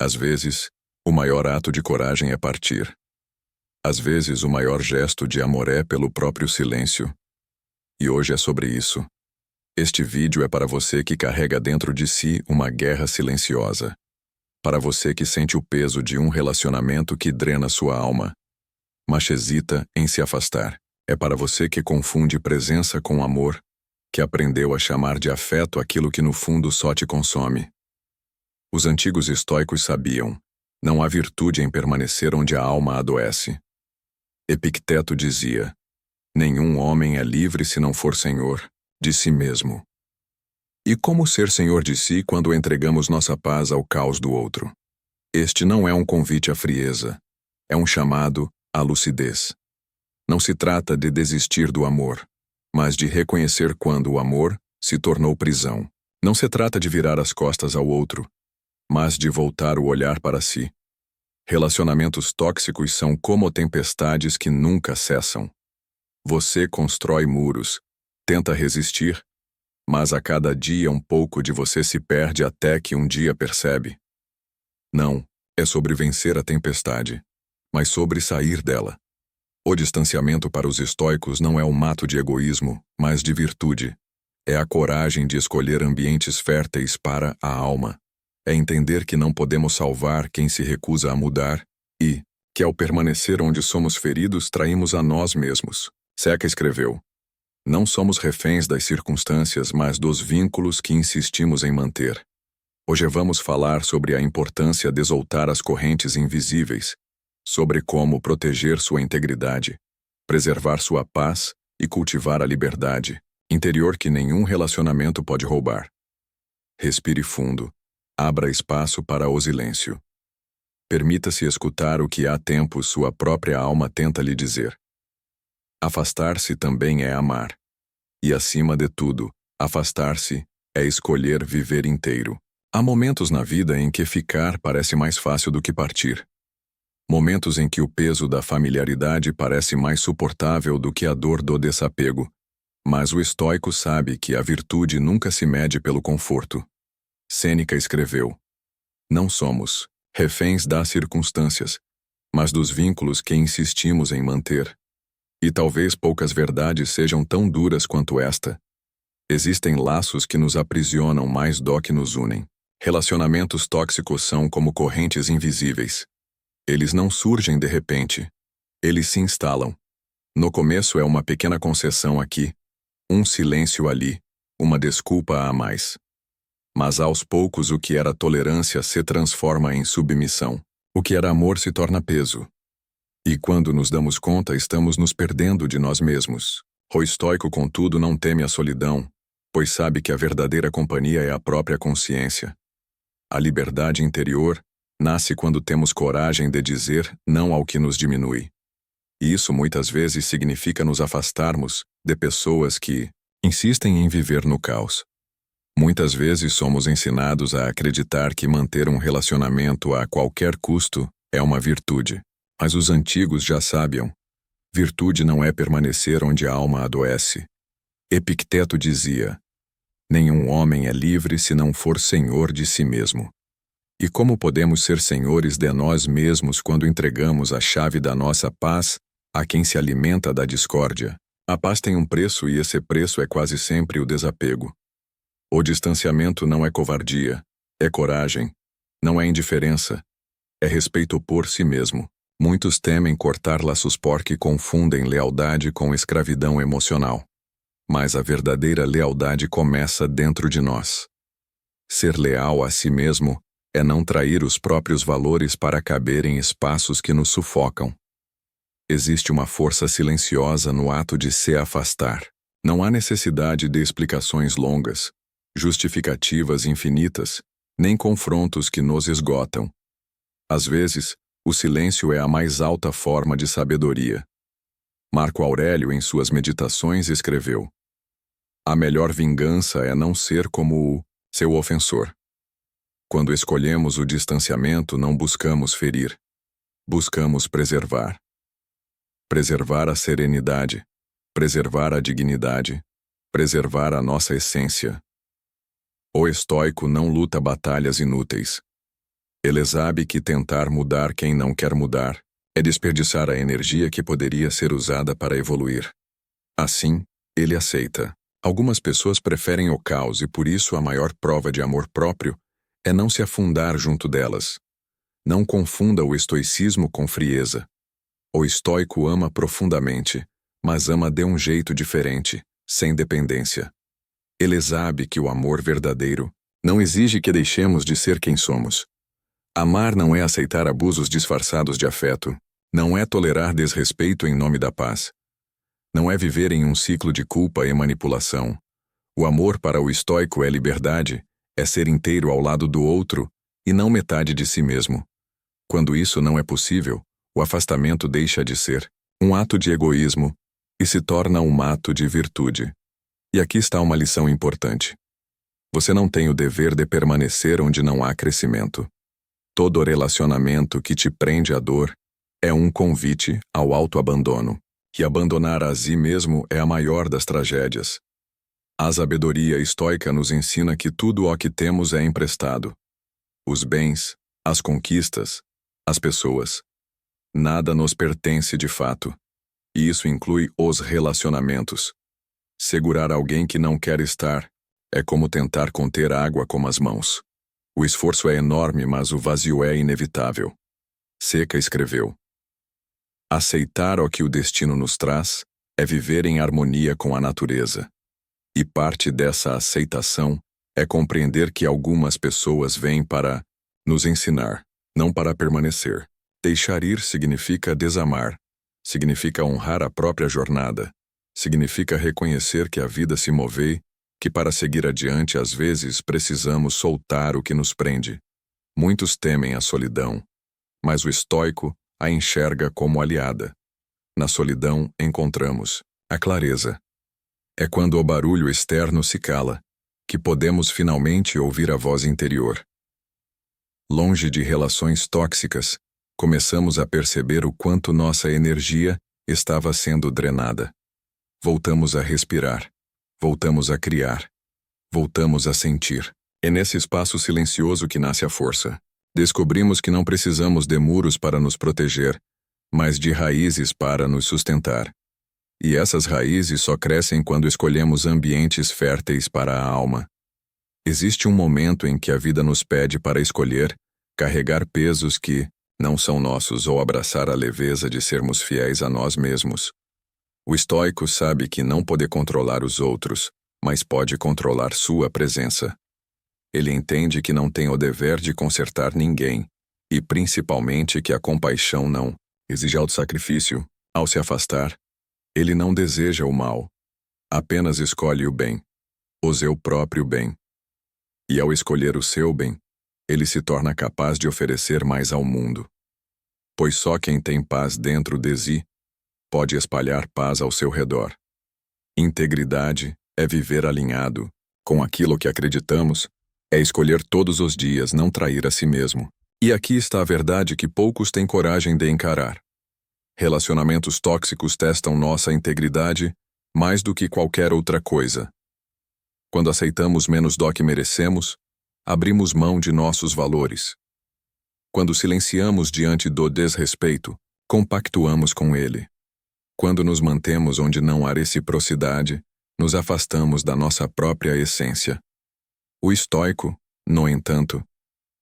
Às vezes, o maior ato de coragem é partir. Às vezes, o maior gesto de amor é pelo próprio silêncio. E hoje é sobre isso. Este vídeo é para você que carrega dentro de si uma guerra silenciosa. Para você que sente o peso de um relacionamento que drena sua alma, mas hesita em se afastar. É para você que confunde presença com amor, que aprendeu a chamar de afeto aquilo que no fundo só te consome. Os antigos estoicos sabiam: não há virtude em permanecer onde a alma adoece. Epicteto dizia: nenhum homem é livre se não for senhor de si mesmo. E como ser senhor de si quando entregamos nossa paz ao caos do outro? Este não é um convite à frieza, é um chamado à lucidez. Não se trata de desistir do amor, mas de reconhecer quando o amor se tornou prisão. Não se trata de virar as costas ao outro, mas de voltar o olhar para si. Relacionamentos tóxicos são como tempestades que nunca cessam. Você constrói muros, tenta resistir, mas a cada dia um pouco de você se perde até que um dia percebe. Não é sobre vencer a tempestade, mas sobre sair dela. O distanciamento para os estoicos não é um mato de egoísmo, mas de virtude. É a coragem de escolher ambientes férteis para a alma. É entender que não podemos salvar quem se recusa a mudar e que ao permanecer onde somos feridos traímos a nós mesmos. Seneca escreveu: não somos reféns das circunstâncias, mas dos vínculos que insistimos em manter. Hoje vamos falar sobre a importância de soltar as correntes invisíveis, sobre como proteger sua integridade, preservar sua paz e cultivar a liberdade interior que nenhum relacionamento pode roubar. Respire fundo. Abra espaço para o silêncio. Permita-se escutar o que há tempos sua própria alma tenta lhe dizer. Afastar-se também é amar. E, acima de tudo, afastar-se é escolher viver inteiro. Há momentos na vida em que ficar parece mais fácil do que partir. Momentos em que o peso da familiaridade parece mais suportável do que a dor do desapego. Mas o estoico sabe que a virtude nunca se mede pelo conforto. Sêneca escreveu: não somos reféns das circunstâncias, mas dos vínculos que insistimos em manter. E talvez poucas verdades sejam tão duras quanto esta. Existem laços que nos aprisionam mais do que nos unem. Relacionamentos tóxicos são como correntes invisíveis. Eles não surgem de repente. Eles se instalam. No começo é uma pequena concessão aqui, um silêncio ali, uma desculpa a mais. Mas aos poucos o que era tolerância se transforma em submissão. O que era amor se torna peso. E quando nos damos conta, estamos nos perdendo de nós mesmos. O estoico, contudo, não teme a solidão, pois sabe que a verdadeira companhia é a própria consciência. A liberdade interior nasce quando temos coragem de dizer não ao que nos diminui. E isso muitas vezes significa nos afastarmos de pessoas que insistem em viver no caos. Muitas vezes somos ensinados a acreditar que manter um relacionamento a qualquer custo é uma virtude. Mas os antigos já sabiam: virtude não é permanecer onde a alma adoece. Epicteto dizia: nenhum homem é livre se não for senhor de si mesmo. E como podemos ser senhores de nós mesmos quando entregamos a chave da nossa paz a quem se alimenta da discórdia? A paz tem um preço e esse preço é quase sempre o desapego. O distanciamento não é covardia, é coragem, não é indiferença, é respeito por si mesmo. Muitos temem cortar laços porque confundem lealdade com escravidão emocional. Mas a verdadeira lealdade começa dentro de nós. Ser leal a si mesmo é não trair os próprios valores para caber em espaços que nos sufocam. Existe uma força silenciosa no ato de se afastar. Não há necessidade de explicações longas, justificativas infinitas, nem confrontos que nos esgotam. Às vezes, o silêncio é a mais alta forma de sabedoria. Marco Aurélio, em suas meditações, escreveu: a melhor vingança é não ser como o seu ofensor. Quando escolhemos o distanciamento, não buscamos ferir. Buscamos preservar. Preservar a serenidade, preservar a dignidade, preservar a nossa essência. O estoico não luta batalhas inúteis. Ele sabe que tentar mudar quem não quer mudar é desperdiçar a energia que poderia ser usada para evoluir. Assim, ele aceita. Algumas pessoas preferem o caos e por isso a maior prova de amor próprio é não se afundar junto delas. Não confunda o estoicismo com frieza. O estoico ama profundamente, mas ama de um jeito diferente, sem dependência. Ele sabe que o amor verdadeiro não exige que deixemos de ser quem somos. Amar não é aceitar abusos disfarçados de afeto, não é tolerar desrespeito em nome da paz. Não é viver em um ciclo de culpa e manipulação. O amor para o estoico é liberdade, é ser inteiro ao lado do outro e não metade de si mesmo. Quando isso não é possível, o afastamento deixa de ser um ato de egoísmo e se torna um ato de virtude. E aqui está uma lição importante. Você não tem o dever de permanecer onde não há crescimento. Todo relacionamento que te prende à dor é um convite ao autoabandono. E abandonar a si mesmo é a maior das tragédias. A sabedoria estoica nos ensina que tudo o que temos é emprestado. Os bens, as conquistas, as pessoas. Nada nos pertence de fato. E isso inclui os relacionamentos. Segurar alguém que não quer estar é como tentar conter água com as mãos. O esforço é enorme, mas o vazio é inevitável. Seca escreveu: aceitar o que o destino nos traz é viver em harmonia com a natureza. E parte dessa aceitação é compreender que algumas pessoas vêm para nos ensinar, não para permanecer. Deixar ir significa desamar, significa honrar a própria jornada, significa reconhecer que a vida se move, que para seguir adiante às vezes precisamos soltar o que nos prende. Muitos temem a solidão, mas o estoico a enxerga como aliada. Na solidão encontramos a clareza. É quando o barulho externo se cala, que podemos finalmente ouvir a voz interior. Longe de relações tóxicas, começamos a perceber o quanto nossa energia estava sendo drenada. Voltamos a respirar, voltamos a criar, voltamos a sentir. É nesse espaço silencioso que nasce a força. Descobrimos que não precisamos de muros para nos proteger, mas de raízes para nos sustentar. E essas raízes só crescem quando escolhemos ambientes férteis para a alma. Existe um momento em que a vida nos pede para escolher, carregar pesos que não são nossos ou abraçar a leveza de sermos fiéis a nós mesmos. O estoico sabe que não pode controlar os outros, mas pode controlar sua presença. Ele entende que não tem o dever de consertar ninguém, e principalmente que a compaixão não exige autossacrifício. Ao se afastar, ele não deseja o mal, apenas escolhe o bem, o seu próprio bem. E ao escolher o seu bem, ele se torna capaz de oferecer mais ao mundo. Pois só quem tem paz dentro de si pode espalhar paz ao seu redor. Integridade é viver alinhado com aquilo que acreditamos, é escolher todos os dias não trair a si mesmo. E aqui está a verdade que poucos têm coragem de encarar. Relacionamentos tóxicos testam nossa integridade mais do que qualquer outra coisa. Quando aceitamos menos do que merecemos, abrimos mão de nossos valores. Quando silenciamos diante do desrespeito, compactuamos com ele. Quando nos mantemos onde não há reciprocidade, nos afastamos da nossa própria essência. O estoico, no entanto,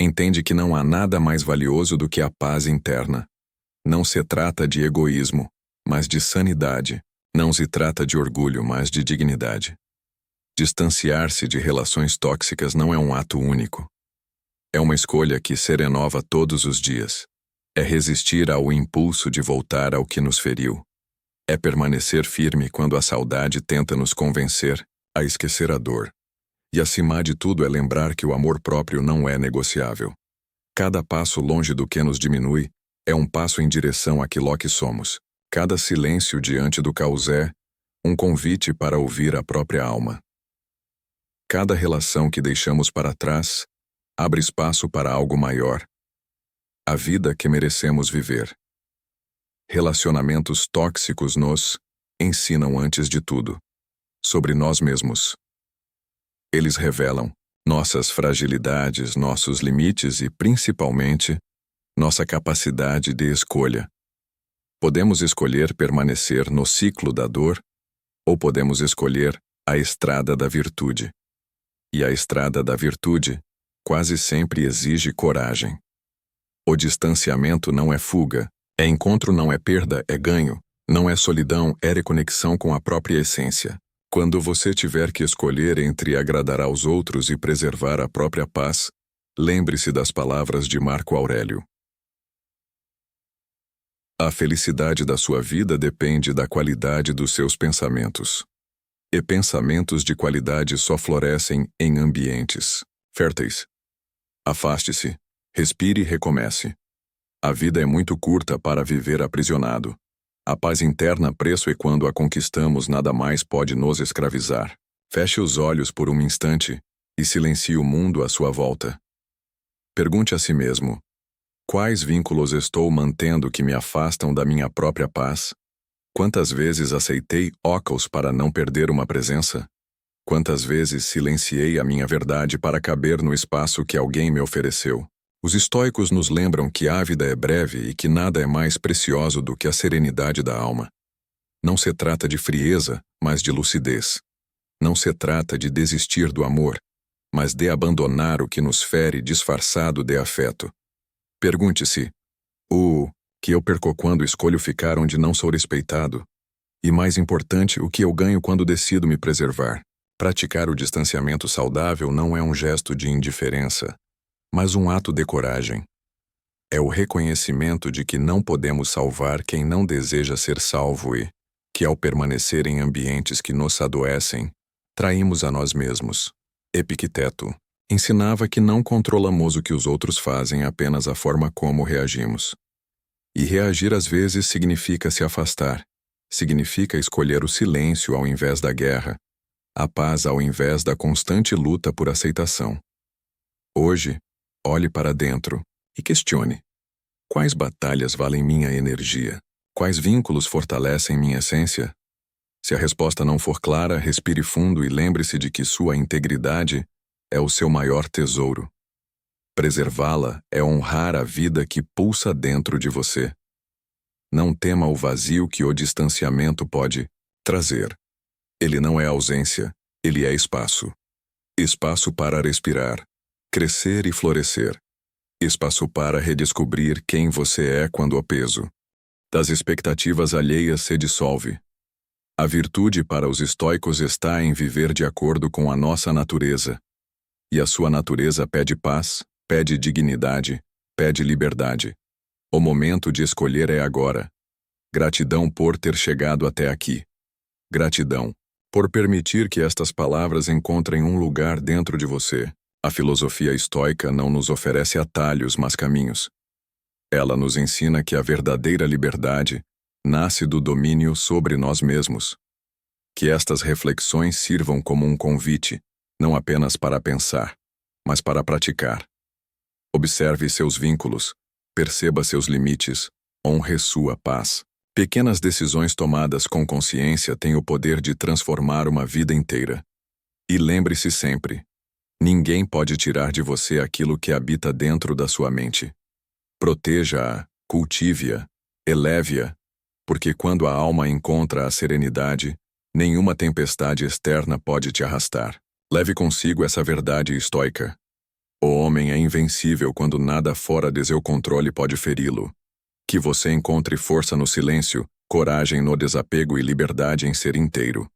entende que não há nada mais valioso do que a paz interna. Não se trata de egoísmo, mas de sanidade. Não se trata de orgulho, mas de dignidade. Distanciar-se de relações tóxicas não é um ato único. É uma escolha que se renova todos os dias. É resistir ao impulso de voltar ao que nos feriu. É permanecer firme quando a saudade tenta nos convencer a esquecer a dor. E acima de tudo é lembrar que o amor próprio não é negociável. Cada passo longe do que nos diminui é um passo em direção àquilo que somos. Cada silêncio diante do caos é um convite para ouvir a própria alma. Cada relação que deixamos para trás abre espaço para algo maior. A vida que merecemos viver. Relacionamentos tóxicos nos ensinam antes de tudo sobre nós mesmos. Eles revelam nossas fragilidades, nossos limites e, principalmente, nossa capacidade de escolha. Podemos escolher permanecer no ciclo da dor ou podemos escolher a estrada da virtude. E a estrada da virtude quase sempre exige coragem. O distanciamento não é fuga, é encontro, não é perda, é ganho, não é solidão, é reconexão com a própria essência. Quando você tiver que escolher entre agradar aos outros e preservar a própria paz, lembre-se das palavras de Marco Aurélio. A felicidade da sua vida depende da qualidade dos seus pensamentos. E pensamentos de qualidade só florescem em ambientes férteis. Afaste-se, respire e recomece. A vida é muito curta para viver aprisionado. A paz interna, preço, e quando a conquistamos, nada mais pode nos escravizar. Feche os olhos por um instante e silencie o mundo à sua volta. Pergunte a si mesmo: quais vínculos estou mantendo que me afastam da minha própria paz? Quantas vezes aceitei óculos para não perder uma presença? Quantas vezes silenciei a minha verdade para caber no espaço que alguém me ofereceu? Os estoicos nos lembram que a vida é breve e que nada é mais precioso do que a serenidade da alma. Não se trata de frieza, mas de lucidez. Não se trata de desistir do amor, mas de abandonar o que nos fere disfarçado de afeto. Pergunte-se: o que eu perco quando escolho ficar onde não sou respeitado? E mais importante, o que eu ganho quando decido me preservar? Praticar o distanciamento saudável não é um gesto de indiferença, mas um ato de coragem. É o reconhecimento de que não podemos salvar quem não deseja ser salvo e que, ao permanecer em ambientes que nos adoecem, traímos a nós mesmos. Epicteto ensinava que não controlamos o que os outros fazem, apenas a forma como reagimos. E reagir às vezes significa se afastar, significa escolher o silêncio ao invés da guerra, a paz ao invés da constante luta por aceitação. Hoje, olhe para dentro e questione: quais batalhas valem minha energia? Quais vínculos fortalecem minha essência? Se a resposta não for clara, respire fundo e lembre-se de que sua integridade é o seu maior tesouro. Preservá-la é honrar a vida que pulsa dentro de você. Não tema o vazio que o distanciamento pode trazer. Ele não é ausência, ele é espaço. Espaço para respirar, crescer e florescer. Espaço para redescobrir quem você é quando o peso das expectativas alheias se dissolve. A virtude para os estoicos está em viver de acordo com a nossa natureza. E a sua natureza pede paz, pede dignidade, pede liberdade. O momento de escolher é agora. Gratidão por ter chegado até aqui. Gratidão por permitir que estas palavras encontrem um lugar dentro de você. A filosofia estoica não nos oferece atalhos, mas caminhos. Ela nos ensina que a verdadeira liberdade nasce do domínio sobre nós mesmos. Que estas reflexões sirvam como um convite, não apenas para pensar, mas para praticar. Observe seus vínculos, perceba seus limites, honre sua paz. Pequenas decisões tomadas com consciência têm o poder de transformar uma vida inteira. E lembre-se sempre: ninguém pode tirar de você aquilo que habita dentro da sua mente. Proteja-a, cultive-a, eleve-a, porque quando a alma encontra a serenidade, nenhuma tempestade externa pode te arrastar. Leve consigo essa verdade estoica. O homem é invencível quando nada fora de seu controle pode feri-lo. Que você encontre força no silêncio, coragem no desapego e liberdade em ser inteiro.